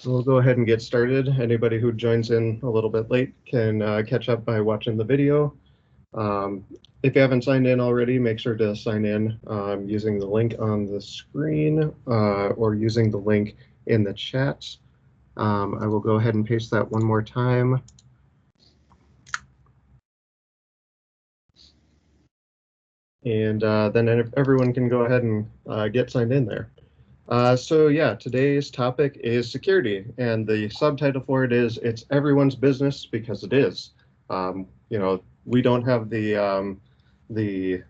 We'll go ahead and get started. Anybody who joins in a little bit late can catch up by watching the video. If you haven't signed in already, make sure to sign in using the link on the screen or using the link in the chat. I will go ahead and paste that one more time. And then everyone can go ahead and get signed in there. So yeah, today's topic is security, and the subtitle for it is "It's Everyone's Business," because it is. We don't have the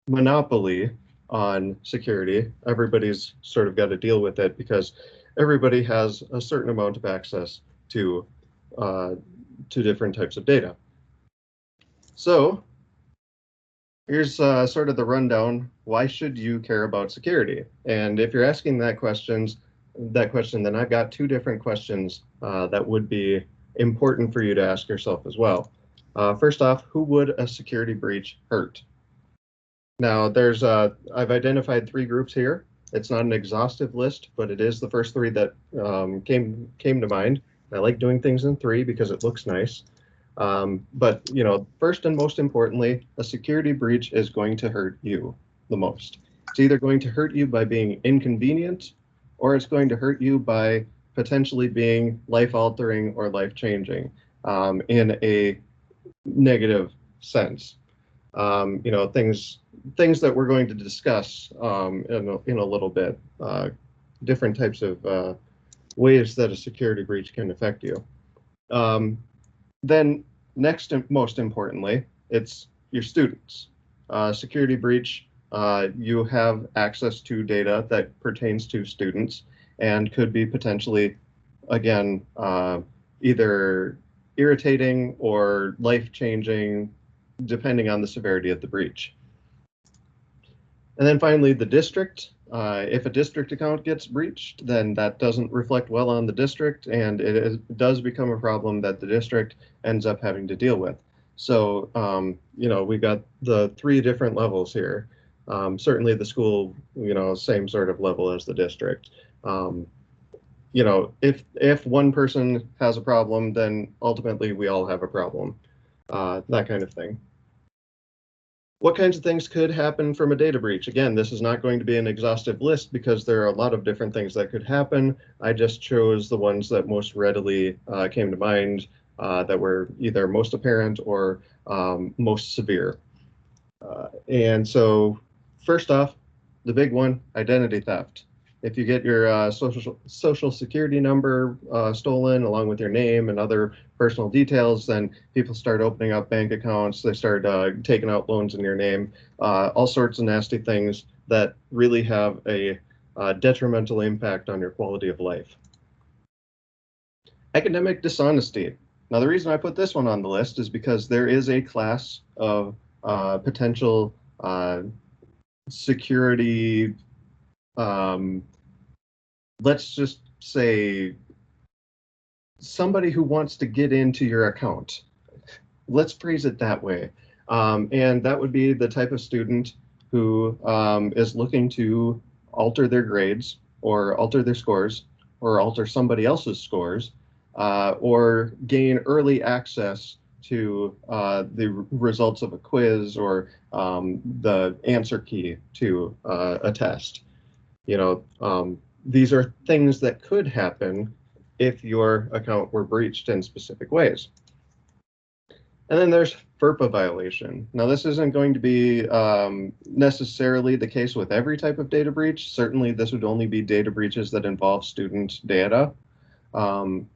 monopoly on security. Everybody's sort of got to deal with it because everybody has a certain amount of access to different types of data. So here's sort of the rundown. Why should you care about security? And if you're asking that question, then I've got two different questions that would be important for you to ask yourself as well. First off, who would a security breach hurt? Now, I've identified three groups here. It's not an exhaustive list, but it is the first three that came to mind. I like doing things in three because it looks nice. But first and most importantly, a security breach is going to hurt you the most. It's either going to hurt you by being inconvenient, or it's going to hurt you by potentially being life-altering or life-changing in a negative sense. Things that we're going to discuss in a little bit, different types of ways that a security breach can affect you. Then next and most importantly, it's your students. Security breach, you have access to data that pertains to students and could be potentially, again, either irritating or life-changing, depending on the severity of the breach. And then finally, the district. If a district account gets breached, then that doesn't reflect well on the district, and it does become a problem that the district ends up having to deal with. So, we've got the three different levels here. Certainly the school, same sort of level as the district. If one person has a problem, then ultimately we all have a problem, that kind of thing. What kinds of things could happen from a data breach? Again, this is not going to be an exhaustive list because there are a lot of different things that could happen. I just chose the ones that most readily came to mind that were either most apparent or most severe. And so first off, the big one, identity theft. If you get your social security number stolen along with your name and other personal details, then people start opening up bank accounts, they start taking out loans in your name, all sorts of nasty things that really have a detrimental impact on your quality of life. Academic dishonesty. Now, the reason I put this one on the list is because there is a class of potential security, let's just say somebody who wants to get into your account. Let's phrase it that way. And that would be the type of student who is looking to alter their grades or alter their scores or alter somebody else's scores or gain early access to the results of a quiz or the answer key to a test. These are things that could happen if your account were breached in specific ways. And then there's FERPA violation. Now, this isn't going to be necessarily the case with every type of data breach. Certainly, this would only be data breaches that involve student data. And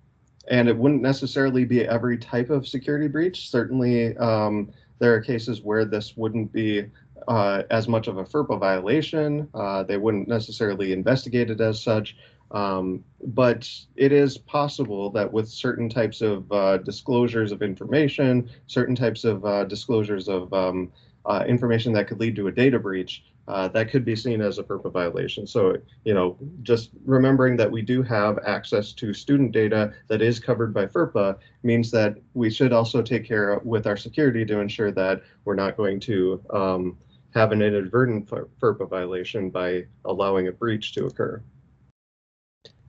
it wouldn't necessarily be every type of security breach. Certainly, there are cases where this wouldn't be as much of a FERPA violation. They wouldn't necessarily investigate it as such. But it is possible that with certain types of disclosures of information, certain types of disclosures of information that could lead to a data breach, that could be seen as a FERPA violation. So, just remembering that we do have access to student data that is covered by FERPA means that we should also take care with our security to ensure that we're not going to have an inadvertent FERPA violation by allowing a breach to occur.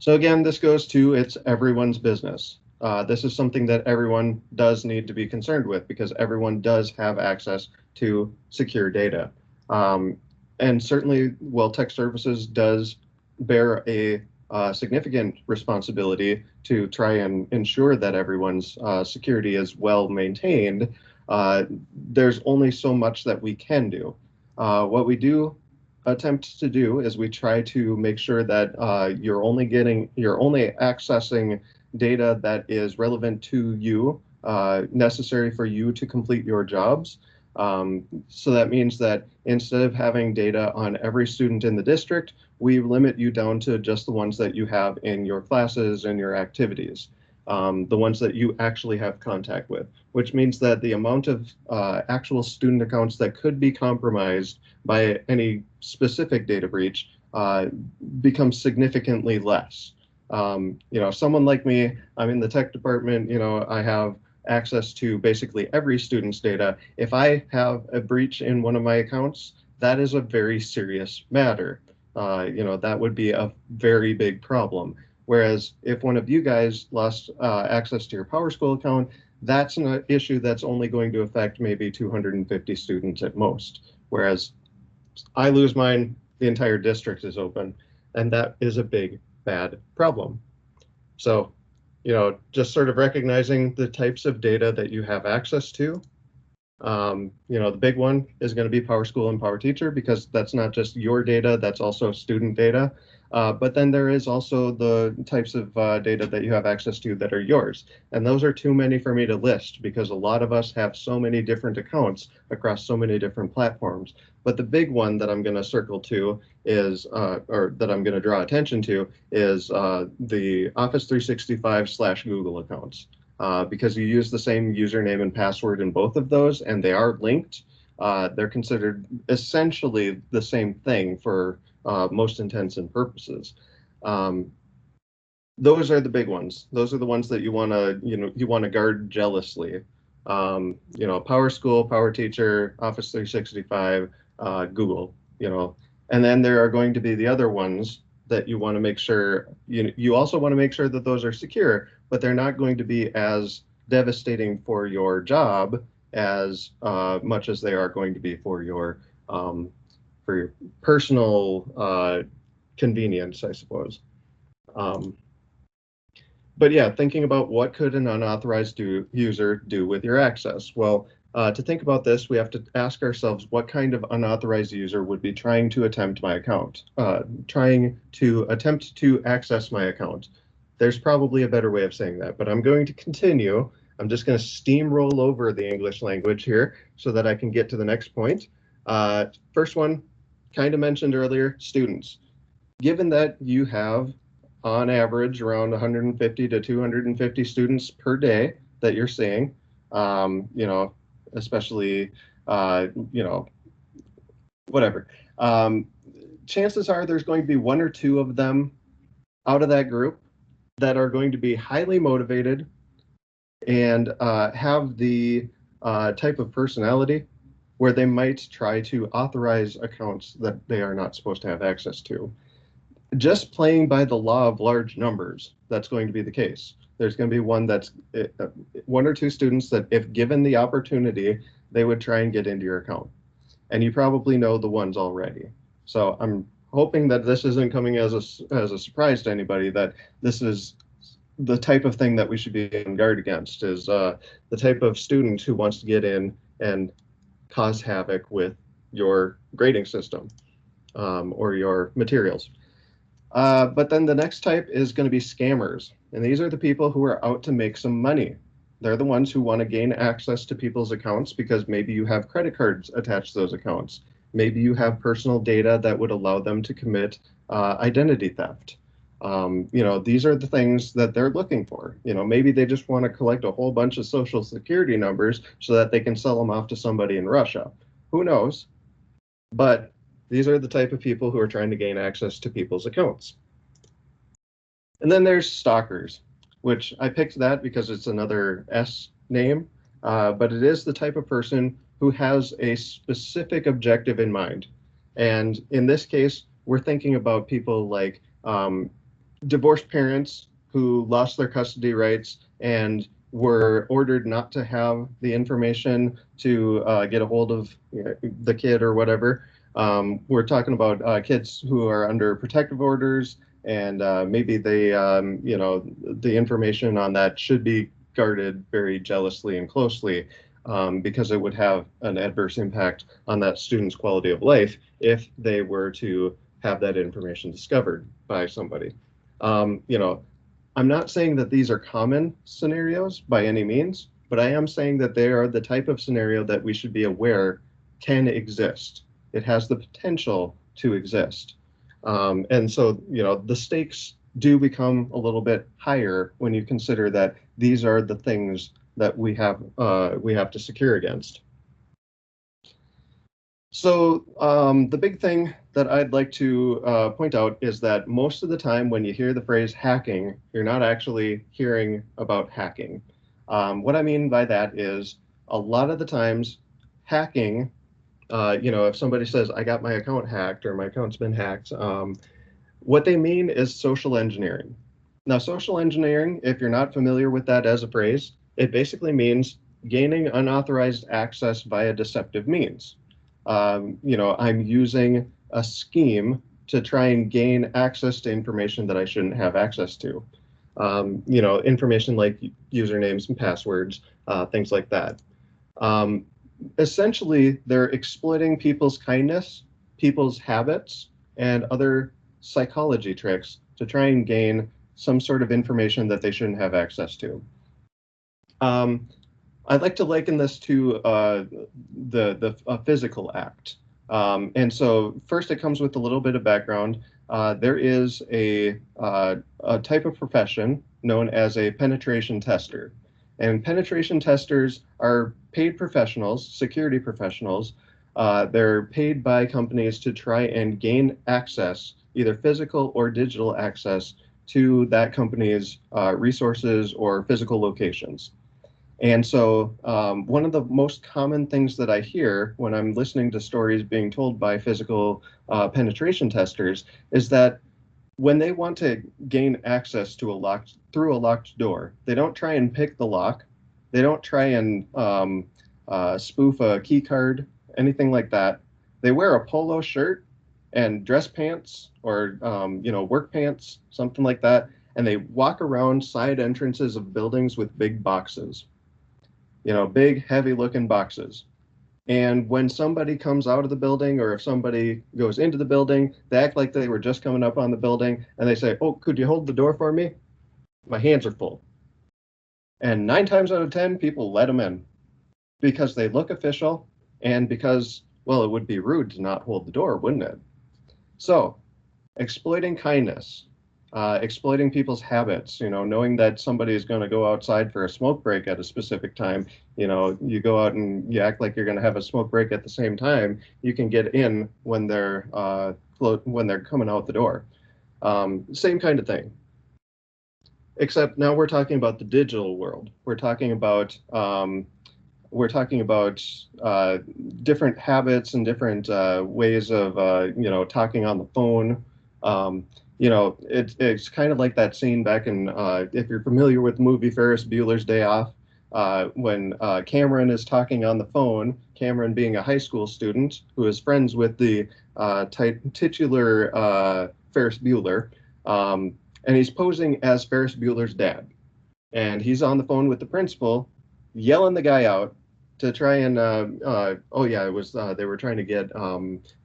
So again, this goes to it's everyone's business. This is something that everyone does need to be concerned with because everyone does have access to secure data. Um, and certainly, well, tech services does bear a significant responsibility to try and ensure that everyone's security is well maintained. Uh, there's only so much that we can do. What we do attempt to do is we try to make sure that you're only accessing data that is relevant to you, necessary for you to complete your jobs. So that means that instead of having data on every student in the district, we limit you down to just the ones that you have in your classes and your activities, the ones that you actually have contact with, which means that the amount of actual student accounts that could be compromised by any specific data breach becomes significantly less. Someone like me, I'm in the tech department, I have access to basically every student's data. If I have a breach in one of my accounts, that is a very serious matter. That would be a very big problem. Whereas if one of you guys lost access to your PowerSchool account, that's an issue that's only going to affect maybe 250 students at most. Whereas I lose mine, the entire district is open, and that is a big, bad problem. So, just sort of recognizing the types of data that you have access to. The big one is going to be PowerSchool and PowerTeacher because that's not just your data, that's also student data. But then there is also the types of data that you have access to that are yours. And those are too many for me to list because a lot of us have so many different accounts across so many different platforms. But the big one that I'm going to circle to is, or that I'm going to draw attention to, is the Office 365 / Google accounts. Because you use the same username and password in both of those, and they are linked. They're considered essentially the same thing for most intents and purposes. Those are the big ones. Those are the ones that you want to guard jealously. PowerSchool, PowerTeacher, Office 365, Google. And then there are going to be the other ones that you want to make sure you also want to make sure that those are secure, but they're not going to be as devastating for your job as much as they are going to be for your personal convenience, I suppose. But yeah, thinking about what could an unauthorized user do with your access? Well, to think about this, we have to ask ourselves what kind of unauthorized user would be trying to attempt my account, trying to attempt to access my account. There's probably a better way of saying that, but I'm going to continue. I'm just going to steamroll over the English language here so that I can get to the next point. First one, kind of mentioned earlier, students. Given that you have on average around 150 to 250 students per day that you're seeing, especially, whatever. Chances are there's going to be one or two of them out of that group that are going to be highly motivated and have the type of personality where they might try to authorize accounts that they are not supposed to have access to. Just playing by the law of large numbers, that's going to be the case. There's going to be one or two students that, if given the opportunity, they would try and get into your account. And you probably know the ones already. So I'm hoping that this isn't coming as a surprise to anybody, that this is the type of thing that we should be on guard against, is the type of student who wants to get in and cause havoc with your grading system or your materials. But then the next type is going to be scammers. And these are the people who are out to make some money. They're the ones who want to gain access to people's accounts because maybe you have credit cards attached to those accounts. Maybe you have personal data that would allow them to commit identity theft. These are the things that they're looking for. Maybe they just want to collect a whole bunch of social security numbers so that they can sell them off to somebody in Russia. Who knows? But these are the type of people who are trying to gain access to people's accounts. And then there's stalkers, which I picked that because it's another S name, but it is the type of person who has a specific objective in mind. And in this case, we're thinking about people like divorced parents who lost their custody rights and were ordered not to have the information to get a hold of the kid or whatever. We're talking about kids who are under protective orders, and maybe they, the information on that should be guarded very jealously and closely, because it would have an adverse impact on that student's quality of life if they were to have that information discovered by somebody. You know, I'm not saying that these are common scenarios by any means, but I am saying that they are the type of scenario that we should be aware can exist. It has the potential to exist. And so, the stakes do become a little bit higher when you consider that these are the things that we have to secure against. So the big thing that I'd like to point out is that most of the time when you hear the phrase hacking, you're not actually hearing about hacking. What I mean by that is a lot of the times hacking, if somebody says, I got my account hacked or my account's been hacked, what they mean is social engineering. Now, social engineering, if you're not familiar with that as a phrase, it basically means gaining unauthorized access via deceptive means. I'm using a scheme to try and gain access to information that I shouldn't have access to. Information like usernames and passwords, things like that. Um, Essentially, they're exploiting people's kindness, people's habits, and other psychology tricks to try and gain some sort of information that they shouldn't have access to. Um, I'd like to liken this to the physical act. And so first it comes with a little bit of background. There is a type of profession known as a penetration tester. And penetration testers are paid professionals, security professionals. They're paid by companies to try and gain access, either physical or digital access, to that company's resources or physical locations. And so, one of the most common things that I hear when I'm listening to stories being told by physical penetration testers is that when they want to gain access to through a locked door, they don't try and pick the lock. They don't try and spoof a key card, anything like that. They wear a polo shirt and dress pants or work pants, something like that, and they walk around side entrances of buildings with big boxes, big, heavy looking boxes. And when somebody comes out of the building or if somebody goes into the building, they act like they were just coming up on the building and they say, oh, could you hold the door for me? My hands are full. And 9 times out of 10, people let them in because they look official and because, well, it would be rude to not hold the door, wouldn't it? So, exploiting kindness, exploiting people's habits, knowing that somebody is going to go outside for a smoke break at a specific time, you go out and you act like you're going to have a smoke break at the same time, you can get in when they're coming out the door. Same kind of thing. Except now we're talking about the digital world. We're talking about different habits and different ways of talking on the phone. It's kind of like that scene back in if you're familiar with the movie Ferris Bueller's Day Off, when Cameron is talking on the phone. Cameron being a high school student who is friends with the titular Ferris Bueller, and he's posing as Ferris Bueller's dad, and he's on the phone with the principal, yelling the guy out to try and it was they were trying to get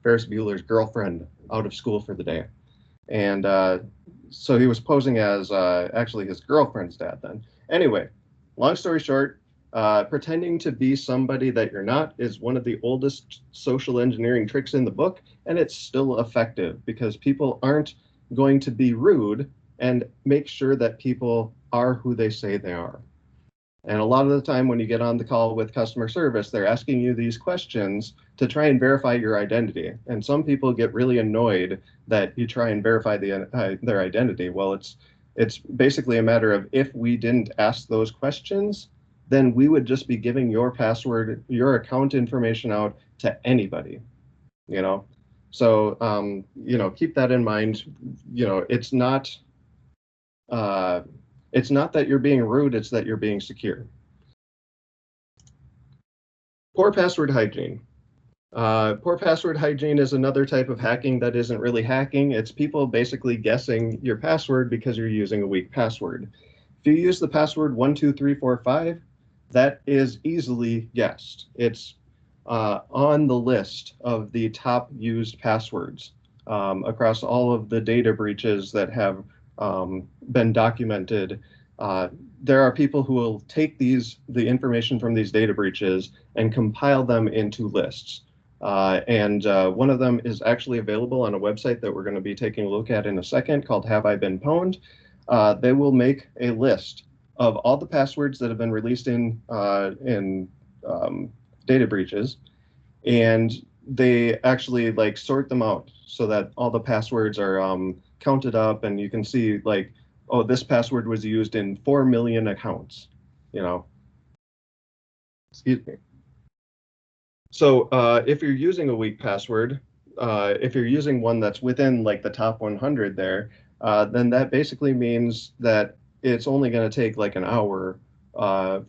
Ferris Bueller's girlfriend out of school for the day, and so he was posing as actually his girlfriend's dad then. Anyway, long story short, pretending to be somebody that you're not is one of the oldest social engineering tricks in the book, and it's still effective because people aren't going to be rude and make sure that people are who they say they are. And a lot of the time when you get on the call with customer service, they're asking you these questions to try and verify your identity. And some people get really annoyed that you try and verify their identity. Well, it's basically a matter of if we didn't ask those questions, then we would just be giving your password, your account information out to anybody, So, keep that in mind. It's not it's not that you're being rude, it's that you're being secure. Poor password hygiene. Poor password hygiene is another type of hacking that isn't really hacking. It's people basically guessing your password because you're using a weak password. If you use the password 12345, that is easily guessed. It's on the list of the top used passwords across all of the data breaches that have been documented. There are people who will take the information from these data breaches and compile them into lists. And one of them is actually available on a website that we're going to be taking a look at in a second called Have I Been Pwned? They will make a list of all the passwords that have been released in data breaches, and they actually like sort them out so that all the passwords are counted up, and you can see like, oh, this password was used in 4 million accounts, you know. Excuse me. So if you're using a weak password, if you're using one that's within like the top 100 there, then that basically means that it's only going to take like an hour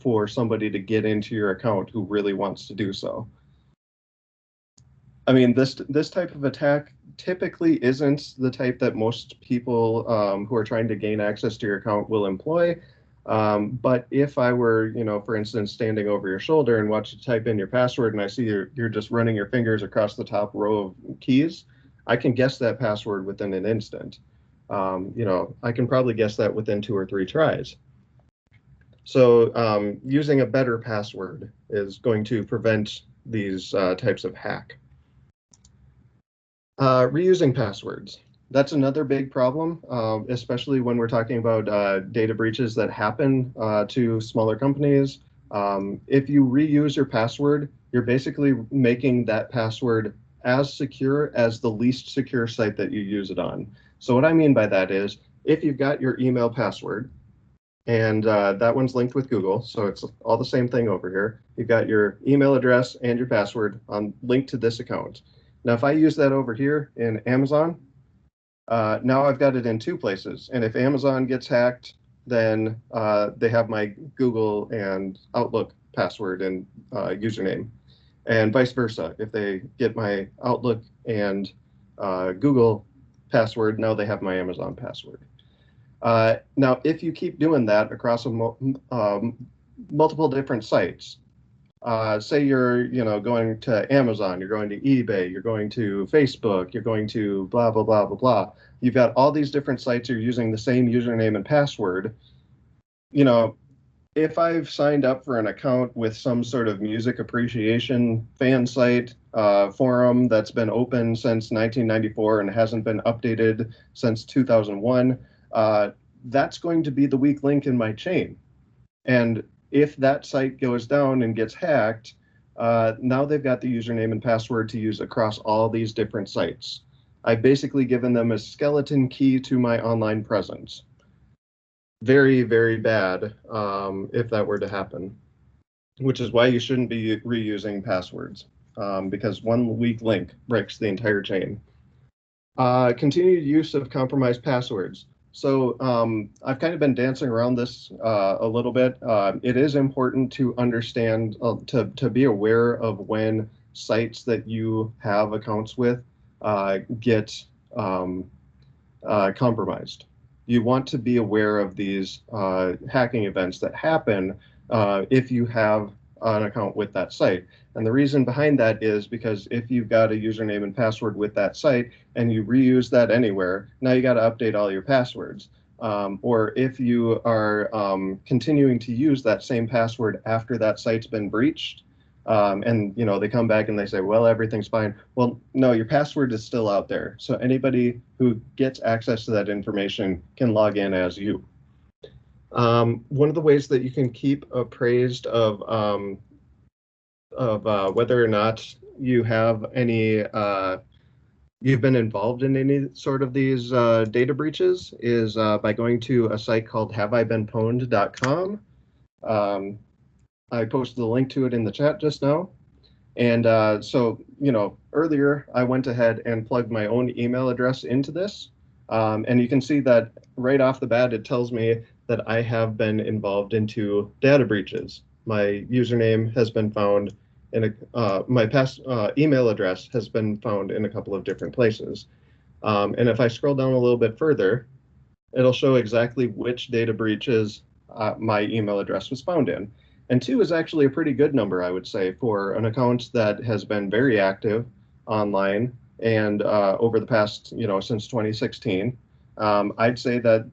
for somebody to get into your account who really wants to do so. I mean, this type of attack typically isn't the type that most people who are trying to gain access to your account will employ. But if I were, you know, for instance, standing over your shoulder and watch you type in your password, and I see you're just running your fingers across the top row of keys, I can guess that password within an instant. You know, I can probably guess that within 2 or 3 tries. So using a better password is going to prevent these types of hack. Reusing passwords. That's another big problem, especially when we're talking about data breaches that happen to smaller companies. If you reuse your password, you're basically making that password as secure as the least secure site that you use it on. So what I mean by that is, if you've got your email password, and that one's linked with Google, so it's all the same thing over here. You've got your email address and your password on linked to this account. Now, if I use that over here in Amazon, now I've got it in 2 places. And if Amazon gets hacked, then they have my Google and Outlook password and username, and vice versa. If they get my Outlook and Google password, now they have my Amazon password. Now, if you keep doing that across multiple different sites, say you're, you know, going to Amazon, you're going to eBay, you're going to Facebook, you're going to blah, blah, blah, blah, blah. You've got all these different sites, you're using the same username and password. You know, if I've signed up for an account with some sort of music appreciation fan site forum that's been open since 1994 and hasn't been updated since 2001, that's going to be the weak link in my chain. And if that site goes down and gets hacked, now they've got the username and password to use across all these different sites. I've basically given them a skeleton key to my online presence. Very, very bad if that were to happen, which is why you shouldn't be reusing passwords, because one weak link breaks the entire chain. Continued use of compromised passwords. So I've kind of been dancing around this a little bit. It is important to understand, to be aware of when sites that you have accounts with get compromised. You want to be aware of these hacking events that happen if you have an account with that site. And the reason behind that is because if you've got a username and password with that site and you reuse that anywhere, now you got to update all your passwords. Or if you are continuing to use that same password after that site's been breached, and you know they come back and they say, well, everything's fine. Well, no, your password is still out there. So anybody who gets access to that information can log in as you. One of the ways that you can keep appraised of whether or not you have any, you've been involved in any sort of these data breaches is by going to a site called haveibeenpwned.com. I posted the link to it in the chat just now. And so, you know, earlier I went ahead and plugged my own email address into this. And you can see that right off the bat, it tells me that I have been involved into data breaches. My username has been found in my past email address has been found in a couple of different places. And if I scroll down a little bit further, it'll show exactly which data breaches my email address was found in. And 2 is actually a pretty good number, I would say, for an account that has been very active online and over the past, since 2016. I'd say that,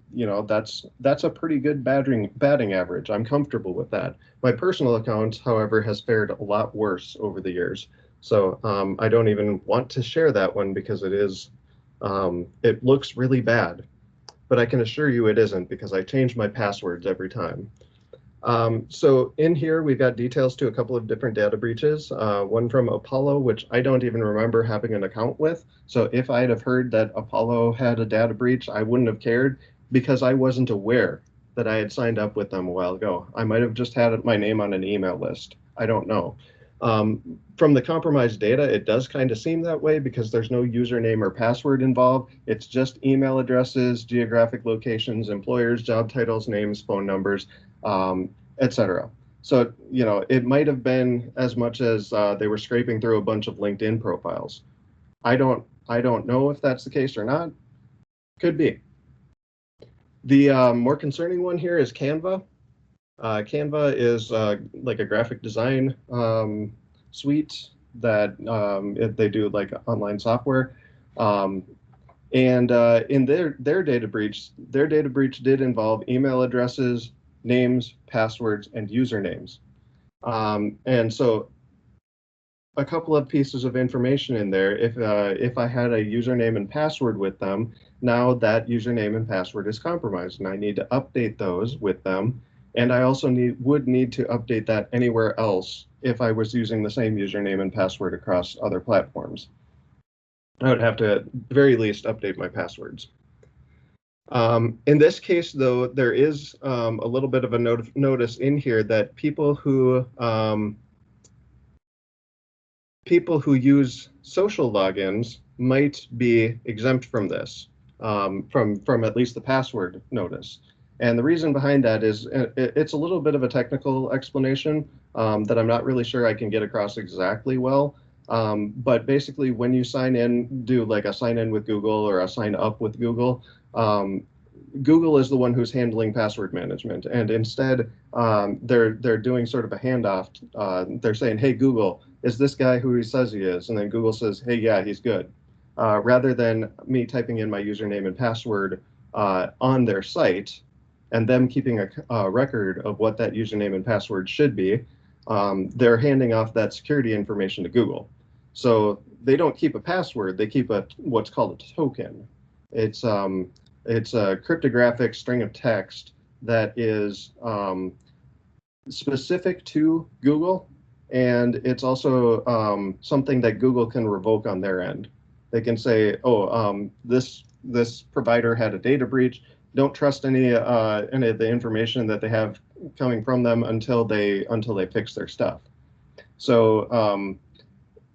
that's a pretty good batting average. I'm comfortable with that. My personal account, however, has fared a lot worse over the years. So I don't even want to share that one because it looks really bad, but I can assure you it isn't because I change my passwords every time. So in here, we've got details to a couple of different data breaches, one from Apollo, which I don't even remember having an account with. So if I'd have heard that Apollo had a data breach, I wouldn't have cared because I wasn't aware that I had signed up with them a while ago. I might have just had my name on an email list. I don't know. From the compromised data, it does kind of seem that way because there's no username or password involved. It's just email addresses, geographic locations, employers, job titles, names, phone numbers, etc. So, it might have been as much as they were scraping through a bunch of LinkedIn profiles. I don't know if that's the case or not. Could be. The more concerning one here is Canva. Canva is like a graphic design suite that they do like online software. And in their data breach did involve email addresses, names, passwords, and usernames. And so a couple of pieces of information in there. If I had a username and password with them, now that username and password is compromised, and I need to update those with them. And I also would need to update that anywhere else if I was using the same username and password across other platforms. I would have to, at the very least, update my passwords. In this case, though, there is a little bit of a notice in here that people who use social logins might be exempt from this, from at least the password notice. And the reason behind that is it's a little bit of a technical explanation that I'm not really sure I can get across exactly well. But basically, when you sign in, do like a sign in with Google or a sign up with Google, Google is the one who's handling password management, and instead they're doing sort of a handoff. They're saying, "Hey Google, is this guy who he says he is?" And then Google says, "Hey, yeah, he's good." Rather than me typing in my username and password on their site and them keeping a record of what that username and password should be, they're handing off that security information to Google. So they don't keep a password; they keep what's called a token. It's a cryptographic string of text that is specific to Google, and it's also something that Google can revoke on their end. They can say, "Oh, this provider had a data breach. Don't trust any of the information that they have coming from them until they fix their stuff." So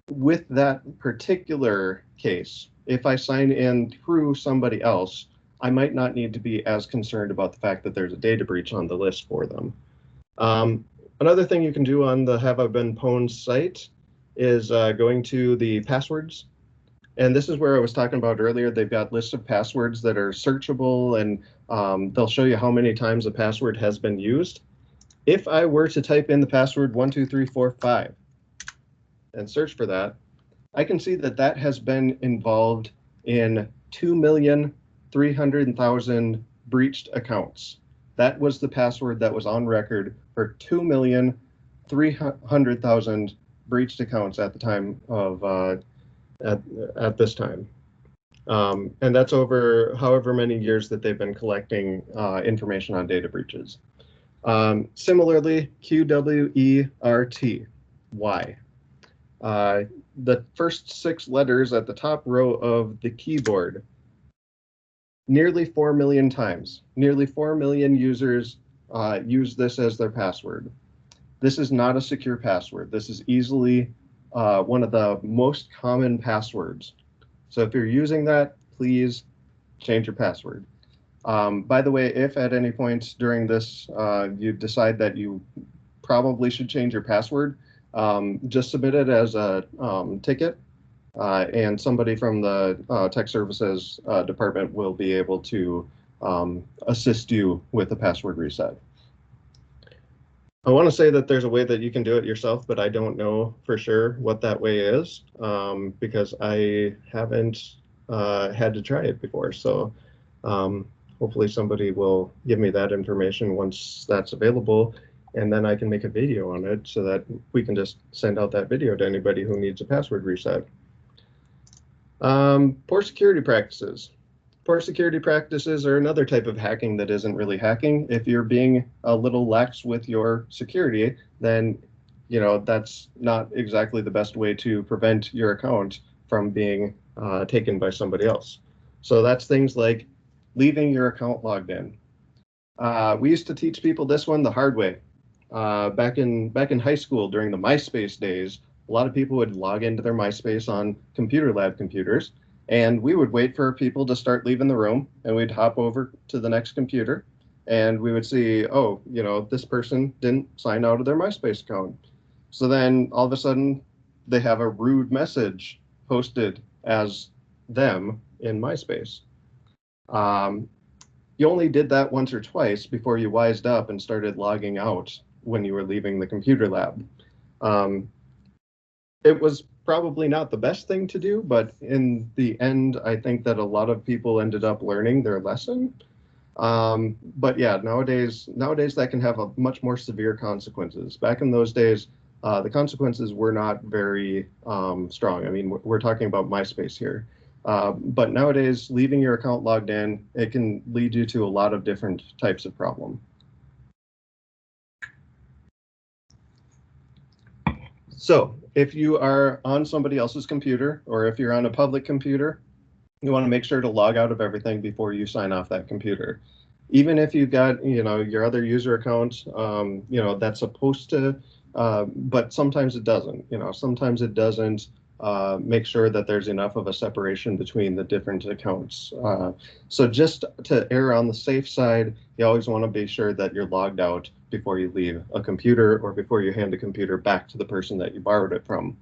with that particular case, if I sign in through somebody else, I might not need to be as concerned about the fact that there's a data breach on the list for them. Another thing you can do on the Have I Been Pwned site is going to the passwords. And this is where I was talking about earlier. They've got lists of passwords that are searchable, and they'll show you how many times a password has been used. If I were to type in the password 12345 and search for that, I can see that that has been involved in 2,300,000 breached accounts. That was the password that was on record for 2,300,000 breached accounts at the time of at this time. And that's over however many years that they've been collecting information on data breaches. Similarly, QWERTY. The first 6 letters at the top row of the keyboard, nearly 4 million times. Nearly 4 million users use this as their password. This is not a secure password. This is easily one of the most common passwords. So if you're using that, please change your password. By the way, if at any point during this you decide that you probably should change your password, just submit it as a ticket, and somebody from the tech services department will be able to assist you with the password reset. I want to say that there's a way that you can do it yourself, but I don't know for sure what that way is, because I haven't had to try it before. So hopefully somebody will give me that information once that's available, and then I can make a video on it so that we can just send out that video to anybody who needs a password reset. Poor security practices. Poor security practices are another type of hacking that isn't really hacking. If you're being a little lax with your security, then that's not exactly the best way to prevent your account from being taken by somebody else. So that's things like leaving your account logged in. We used to teach people this one the hard way. Back in high school during the MySpace days, a lot of people would log into their MySpace on computer lab computers, and we would wait for people to start leaving the room, and we'd hop over to the next computer, and we would see, oh, this person didn't sign out of their MySpace account. So then all of a sudden they have a rude message posted as them in MySpace. You only did that once or twice before you wised up and started logging out when you were leaving the computer lab. It was probably not the best thing to do, but in the end, I think that a lot of people ended up learning their lesson. But yeah, nowadays that can have a much more severe consequences. Back in those days, the consequences were not very strong. I mean, we're talking about MySpace here. But nowadays, leaving your account logged in, it can lead you to a lot of different types of problem. So if you are on somebody else's computer, or if you're on a public computer, you want to make sure to log out of everything before you sign off that computer. Even if you've got, your other user account, that's supposed to, but sometimes it doesn't. Sometimes it doesn't make sure that there's enough of a separation between the different accounts. So just to err on the safe side, you always want to be sure that you're logged out before you leave a computer or before you hand a computer back to the person that you borrowed it from.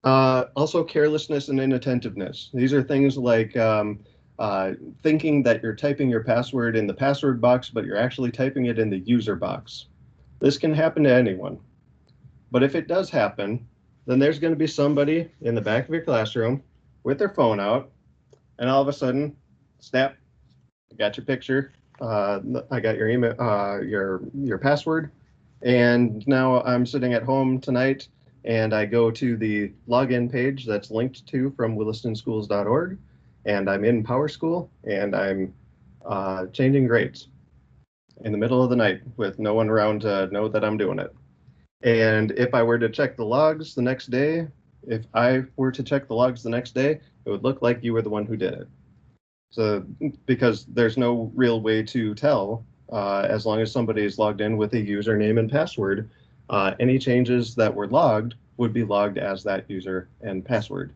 Also, carelessness and inattentiveness. These are things like thinking that you're typing your password in the password box, but you're actually typing it in the user box. This can happen to anyone. But if it does happen, then there's going to be somebody in the back of your classroom with their phone out, and all of a sudden, snap, I got your picture, I got your email, your password, and now I'm sitting at home tonight, and I go to the login page that's linked to from willistonschools.org, and I'm in PowerSchool, and I'm changing grades in the middle of the night with no one around to know that I'm doing it. And if I were to check the logs the next day, it would look like you were the one who did it. So because there's no real way to tell, as long as somebody is logged in with a username and password, any changes that were logged would be logged as that user and password.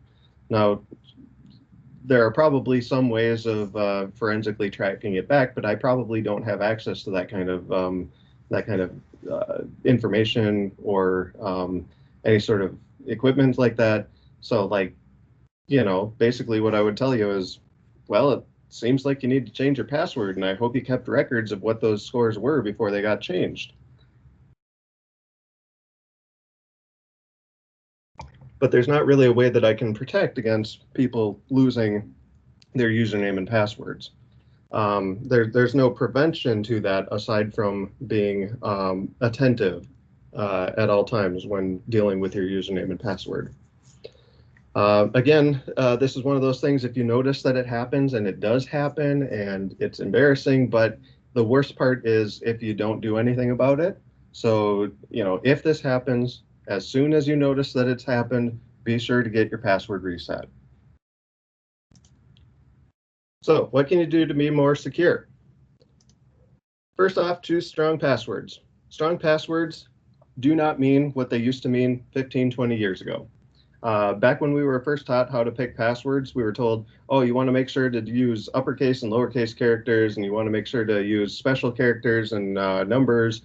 Now, there are probably some ways of forensically tracking it back, but I probably don't have access to that kind of information or any sort of equipment like that. So basically what I would tell you is, well, it seems like you need to change your password, and I hope you kept records of what those scores were before they got changed. But there's not really a way that I can protect against people losing their username and passwords. There's no prevention to that aside from being attentive at all times when dealing with your username and password. Again, this is one of those things, if you notice that it happens, and it does happen, and it's embarrassing, but the worst part is if you don't do anything about it. So, if this happens, as soon as you notice that it's happened, be sure to get your password reset. So what can you do to be more secure? First off, choose strong passwords. Strong passwords do not mean what they used to mean 15, 20 years ago. Back when we were first taught how to pick passwords, we were told, oh, you want to make sure to use uppercase and lowercase characters, and you want to make sure to use special characters and numbers,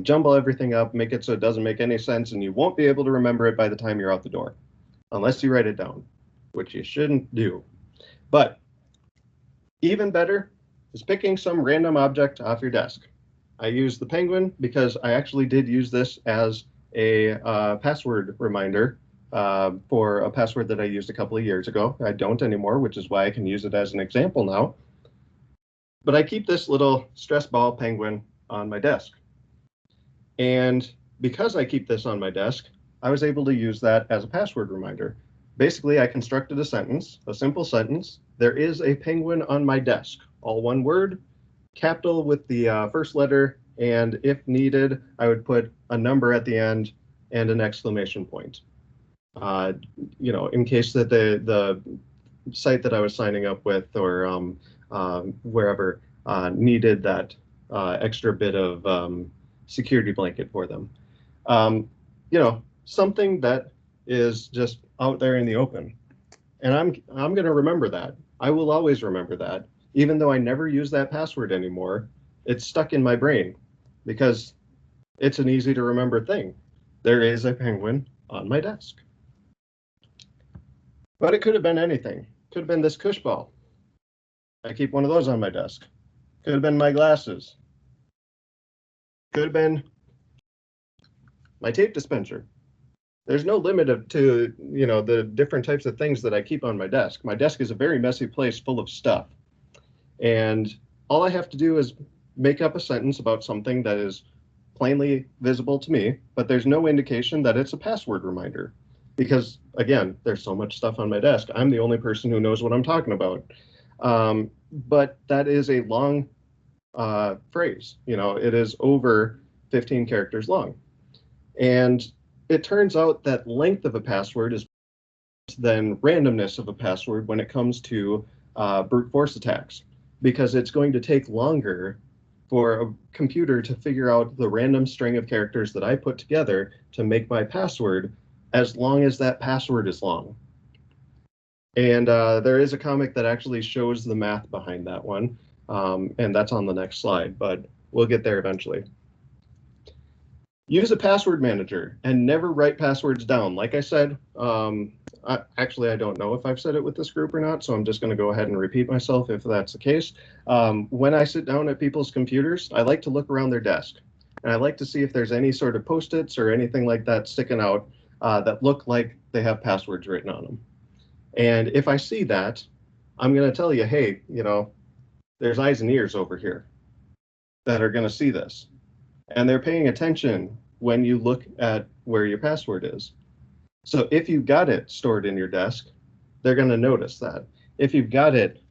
jumble everything up, make it so it doesn't make any sense, and you won't be able to remember it by the time you're out the door, unless you write it down, which you shouldn't do. But even better is picking some random object off your desk. I use the penguin because I actually did use this as a password reminder for a password that I used a couple of years ago. I don't anymore, which is why I can use it as an example now. But I keep this little stress ball penguin on my desk. And because I keep this on my desk, I was able to use that as a password reminder. Basically, I constructed a sentence, a simple sentence. There is a penguin on my desk, all one word, capital with the first letter, and if needed, I would put a number at the end and an exclamation point. In case that the site that I was signing up with or wherever needed that extra bit of security blanket for them. Something that is just out there in the open. And I'm going to remember that. I will always remember that. Even though I never use that password anymore, it's stuck in my brain because it's an easy to remember thing. There is a penguin on my desk. But it could have been anything. Could have been this cush ball. I keep one of those on my desk. Could have been my glasses. Could have been my tape dispenser. There's no limit to the different types of things that I keep on my desk. My desk is a very messy place full of stuff. And all I have to do is make up a sentence about something that is plainly visible to me, but there's no indication that it's a password reminder. Because, again, there's so much stuff on my desk. I'm the only person who knows what I'm talking about. But that is a long phrase. It is over 15 characters long. And it turns out that length of a password is than randomness of a password when it comes to brute force attacks, because it's going to take longer for a computer to figure out the random string of characters that I put together to make my password, as long as that password is long. And there is a comic that actually shows the math behind that one, and that's on the next slide, but we'll get there eventually. Use a password manager and never write passwords down. Like I said, actually, I don't know if I've said it with this group or not, so I'm just going to go ahead and repeat myself if that's the case. When I sit down at people's computers, I like to look around their desk, and I like to see if there's any sort of Post-its or anything like that sticking out that look like they have passwords written on them. And if I see that, I'm going to tell you, hey, there's eyes and ears over here that are going to see this. And they're paying attention when you look at where your password is. So if you've got it stored in your desk, they're going to notice that. If you've got it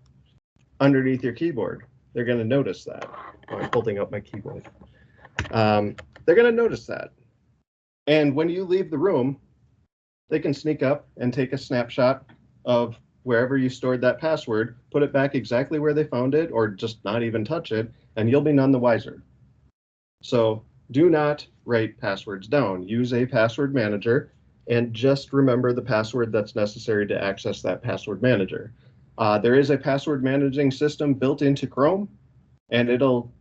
underneath your keyboard, they're going to notice that. Oh, I'm holding up my keyboard. They're going to notice that. And when you leave the room, they can sneak up and take a snapshot of wherever you stored that password, put it back exactly where they found it, or just not even touch it, and you'll be none the wiser. So do not write passwords down. Use a password manager and just remember the password that's necessary to access that password manager. There is a password managing system built into Chrome, and it'll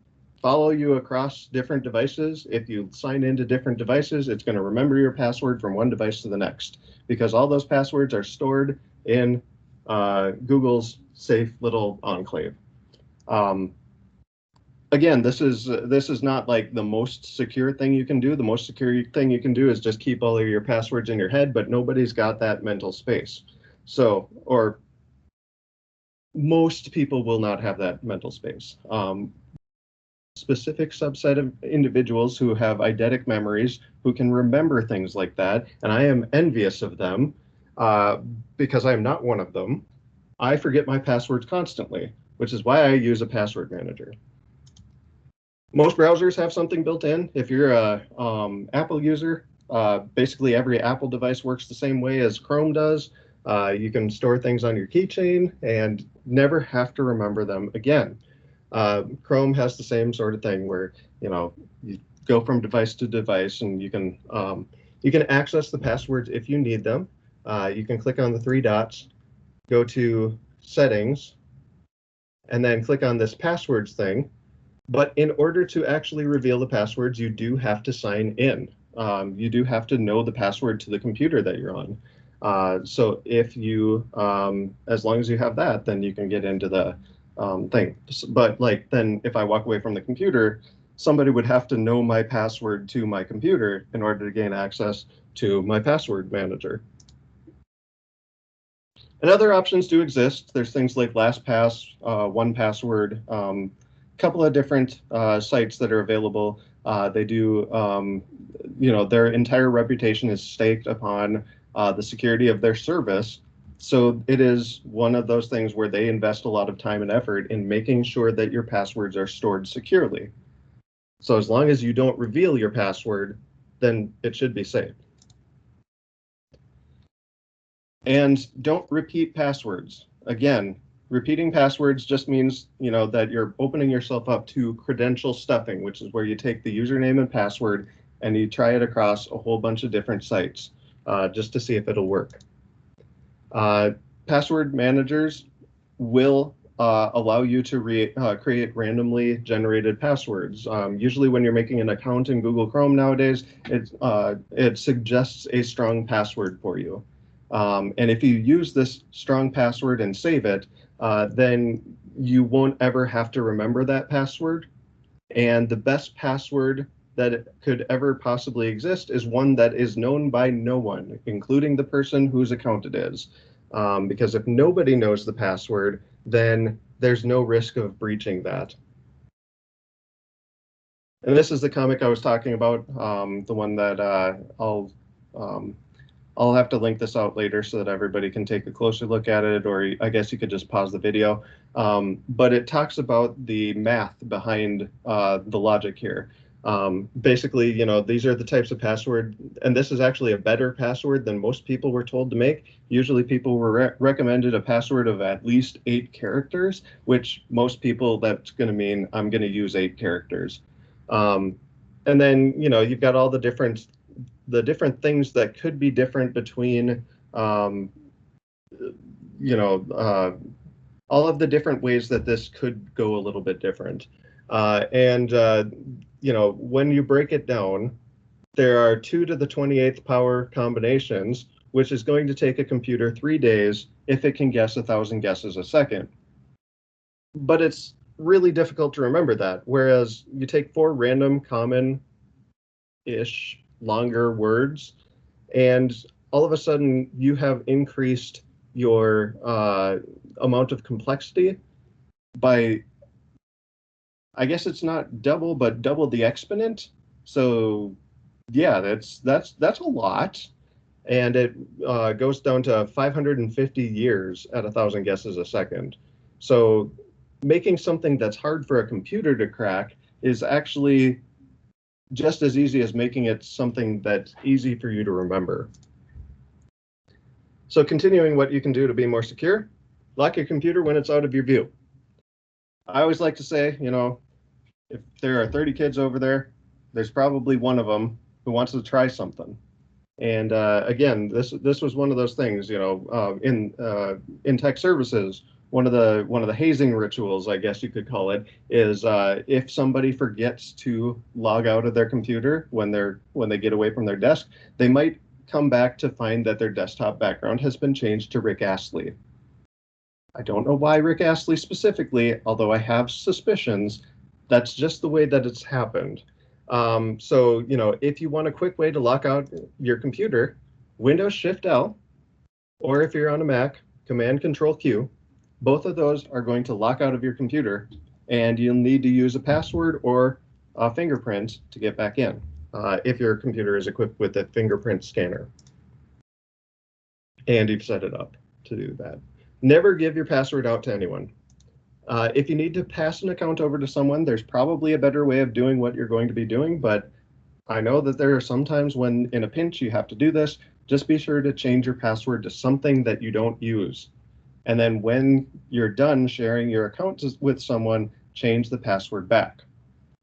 follow you across different devices. If you sign into different devices, it's going to remember your password from one device to the next, because all those passwords are stored in Google's safe little enclave. Again, this is not like the most secure thing you can do. The most secure thing you can do is just keep all of your passwords in your head, but nobody's got that mental space. So, or most people will not have that mental space. Specific subset of individuals who have eidetic memories, who can remember things like that, and I am envious of them because I am not one of them. I forget my passwords constantly, which is why I use a password manager. Most browsers have something built in. If you're a Apple user, basically every Apple device works the same way as Chrome does. You can store things on your keychain and never have to remember them again. Chrome has the same sort of thing where you go from device to device, and you can access the passwords if you need them. you can click on the three dots, go to settings, and then click on this passwords thing. But in order to actually reveal the passwords, you do have to sign in. You do have to know the password to the computer that you're on. So if you, as long as you have that, then you can get into the thing. But like then if I walk away from the computer, somebody would have to know my password to my computer in order to gain access to my password manager. And other options do exist. There's things like LastPass, 1Password, couple of different sites that are available. They do, their entire reputation is staked upon the security of their service. So it is one of those things where they invest a lot of time and effort in making sure that your passwords are stored securely. So as long as you don't reveal your password, then it should be safe. And don't repeat passwords. Again, repeating passwords just means, that you're opening yourself up to credential stuffing, which is where you take the username and password and you try it across a whole bunch of different sites just to see if it'll work. Password managers will allow you to create randomly generated passwords. Usually when you're making an account in Google Chrome nowadays, it suggests a strong password for you. And if you use this strong password and save it, then you won't ever have to remember that password. And the best password that could ever possibly exist is one that is known by no one, including the person whose account it is. Because if nobody knows the password, then there's no risk of breaching that. And this is the comic I was talking about, the one that I'll have to link this out later so that everybody can take a closer look at it, or I guess you could just pause the video. But it talks about the math behind the logic here. Basically, these are the types of password, and this is actually a better password than most people were told to make. Usually people were recommended a password of at least 8 characters, which most people, that's going to mean I'm going to use 8 characters. And then, you've got all the different things that could be different between, all of the different ways that this could go a little bit different. When you break it down, there are 2 to the 28th power combinations, which is going to take a computer 3 days if it can guess 1,000 guesses a second. But it's really difficult to remember that, whereas you take 4 random common-ish longer words, and all of a sudden you have increased your amount of complexity by, I guess it's not double, but double the exponent. So yeah, that's a lot, and it goes down to 550 years at 1,000 guesses a second. So making something that's hard for a computer to crack is actually just as easy as making it something that's easy for you to remember. So continuing what you can do to be more secure, lock your computer when it's out of your view. I always like to say, if there are 30 kids over there, there's probably one of them who wants to try something. And again, this was one of those things, in tech services, one of the hazing rituals, I guess you could call it, is if somebody forgets to log out of their computer when they get away from their desk, they might come back to find that their desktop background has been changed to Rick Astley. I don't know why Rick Astley specifically, although I have suspicions. That's just the way that it's happened. So, if you want a quick way to lock out your computer, Windows Shift L, or if you're on a Mac, Command Control Q, both of those are going to lock out of your computer, and you'll need to use a password or a fingerprint to get back in, if your computer is equipped with a fingerprint scanner and you've set it up to do that. Never give your password out to anyone. If you need to pass an account over to someone, there's probably a better way of doing what you're going to be doing, but I know that there are some times when in a pinch you have to do this. Just be sure to change your password to something that you don't use. And then when you're done sharing your account with someone, change the password back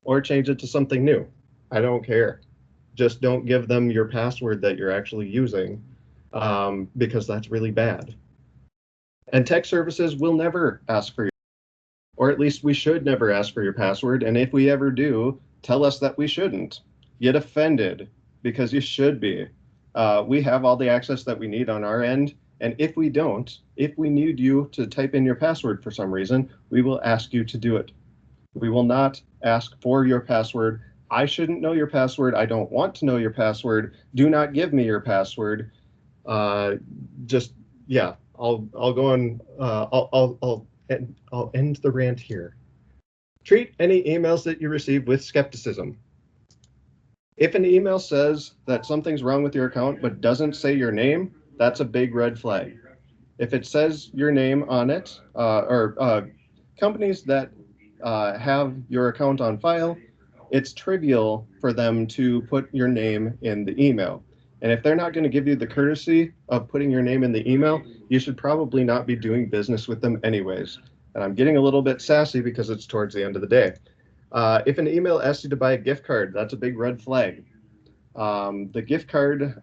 or change it to something new. I don't care. Just don't give them your password that you're actually using. because that's really bad. And tech services will never ask for your, or at least we should never ask for your password. And if we ever do, tell us that we shouldn't. Get offended because you should be. We have all the access that we need on our end. And if we don't, if we need you to type in your password for some reason, we will ask you to do it. We will not ask for your password. I shouldn't know your password. I don't want to know your password. Do not give me your password. Just yeah, I'll go on. I'll end the rant here. Treat any emails that you receive with skepticism. If an email says that something's wrong with your account but doesn't say your name, that's a big red flag. If it says your name on it, or companies that have your account on file, it's trivial for them to put your name in the email. And if they're not going to give you the courtesy of putting your name in the email, you should probably not be doing business with them anyways. And I'm getting a little bit sassy because it's towards the end of the day. If an email asks you to buy a gift card, that's a big red flag. The gift card,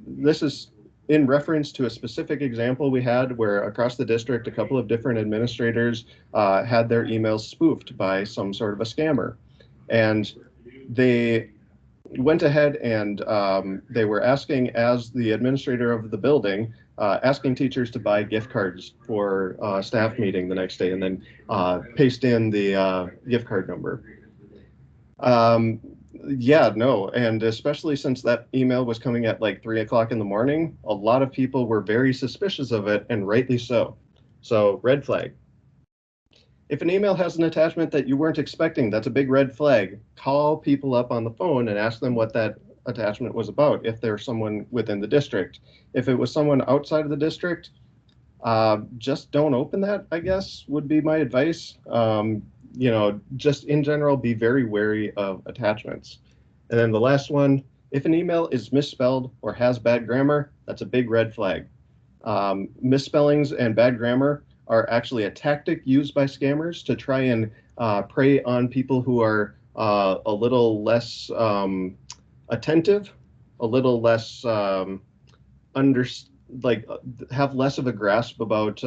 this is in reference to a specific example we had where across the district, a couple of different administrators had their emails spoofed by some sort of a scammer. And they went ahead and they were asking, as the administrator of the building, asking teachers to buy gift cards for staff meeting the next day and then paste in the gift card number. Yeah, no, and especially since that email was coming at like 3 o'clock in the morning, a lot of people were very suspicious of it, and rightly so. So, red flag. If an email has an attachment that you weren't expecting, that's a big red flag. Call people up on the phone and ask them what that attachment was about if there's someone within the district. If it was someone outside of the district, just don't open that, I guess, would be my advice. Just in general, be very wary of attachments. And then the last one, if an email is misspelled or has bad grammar, that's a big red flag. Misspellings and bad grammar are actually a tactic used by scammers to try and prey on people who are a little less attentive, a little less have less of a grasp about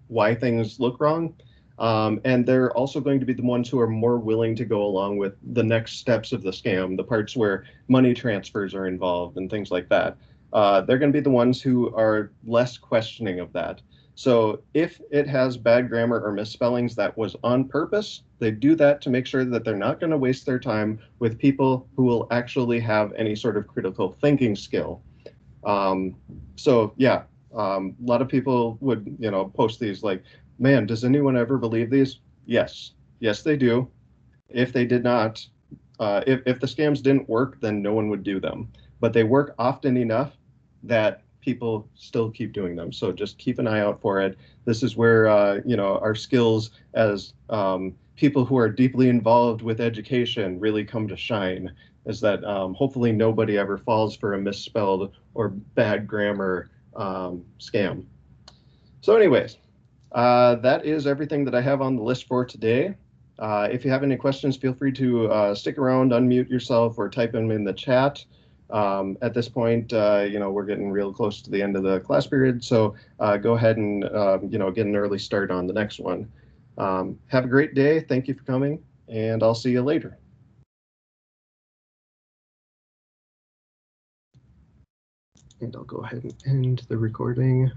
why things look wrong. And they're also going to be the ones who are more willing to go along with the next steps of the scam, the parts where money transfers are involved and things like that. They're going to be the ones who are less questioning of that. So if it has bad grammar or misspellings that was on purpose, they do that to make sure that they're not going to waste their time with people who will actually have any sort of critical thinking skill. A lot of people would, post these like, man, does anyone ever believe these? Yes. Yes, they do. If they did not, if the scams didn't work, then no one would do them. But they work often enough that people still keep doing them. So just keep an eye out for it. This is where, our skills as people who are deeply involved with education really come to shine, is that hopefully nobody ever falls for a misspelled or bad grammar scam. So anyways, that is everything that I have on the list for today. If you have any questions, feel free to stick around, unmute yourself, or type them in the chat. At this point, we're getting real close to the end of the class period, so go ahead and, get an early start on the next one. Have a great day. Thank you for coming, and I'll see you later. And I'll go ahead and end the recording.